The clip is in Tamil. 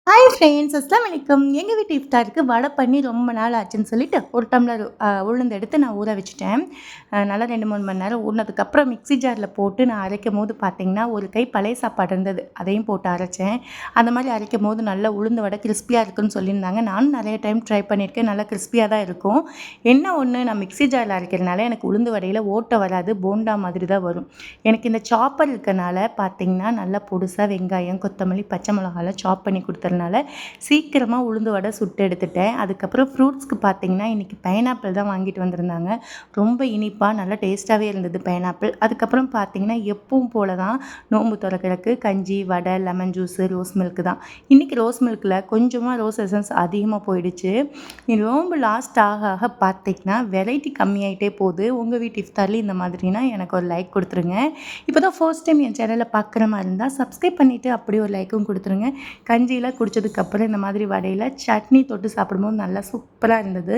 ஹாய் ஃப்ரெண்ட்ஸ், அஸ்லாம் வலைக்கம். எங்கள் வீட்டு இஃப்தாருக்கு வடை பண்ணி ரொம்ப நாள் ஆச்சுன்னு சொல்லிட்டு ஒரு டம்ளர் உளுந்து எடுத்து நான் ஊற வச்சுட்டேன். நல்லா 2-3 மணி நேரம் ஊறினதுக்கப்புறம் மிக்ஸி ஜாரில் போட்டு நான் அரைக்கும் போது பார்த்தீங்கன்னா, ஒரு கை பழைய சாப்பாடு இருந்தது. அதையும் போட்டு அரைச்சேன். அந்த மாதிரி அரைக்கும் போது நல்லா உளுந்து வடை கிறிஸ்பியாக இருக்குன்னு சொல்லியிருந்தாங்க. நானும் நிறைய டைம் ட்ரை பண்ணியிருக்கேன். நல்லா கிறிஸ்பியாக தான் இருக்கும். என்ன ஒன்று, நான் மிக்ஸி ஜாரில் அரைக்கிறதுனால எனக்கு உளுந்து வடையில் ஓட்டை வராது, போண்டா மாதிரி தான் வரும். எனக்கு இந்த சாப்பர் இருக்கனால பார்த்தீங்கன்னா, நல்லா பொடுசாக வெங்காயம், கொத்தமல்லி, பச்சை மிளகாலாம் சாப் பண்ணி கொடுத்துருந்தேன். சீக்கிரமாக உளுந்து வடை சுட்டு எடுத்துட்டேன். அதுக்கப்புறம் ஃப்ரூட்ஸ்க்கு பார்த்தீங்கன்னா, இன்றைக்கி பைனாப்பிள் தான் வாங்கிட்டு வந்திருந்தாங்க. ரொம்ப இனிப்பாக நல்லா டேஸ்ட்டாகவே இருந்தது பைனாப்பிள். அதுக்கப்புறம் பார்த்தீங்கன்னா, எப்பவும் போல தான் நோன்பு திறக்கறதுக்கு கஞ்சி, வடை, லெமன் ஜூஸு, ரோஸ் மில்க் தான். இன்றைக்கி ரோஸ் மில்கில் கொஞ்சமாக ரோஸ் எசன்ஸ் அதிகமாக போயிடுச்சு. நோன்பு லாஸ்ட் ஆக ஆக பார்த்தீங்கன்னா வெரைட்டி கம்மியாயிட்டே போகுது. உங்கள் வீட்டு இஃப்தார்லேயும் இந்த மாதிரினா எனக்கு ஒரு லைக் கொடுத்துருங்க. இப்போ தான் ஃபர்ஸ்ட் டைம் என் சேனலை பார்க்குற மாதிரி இருந்தால் சப்ஸ்கிரைப் பண்ணிவிட்டு அப்படியே ஒரு லைக்கும் கொடுத்துருங்க. கஞ்சியில் குடித்ததுக்கப்புறம் இந்த மாதிரி வடையில் சட்னி தொட்டு சாப்பிடும்போது நல்லா சூப்பராக இருந்தது.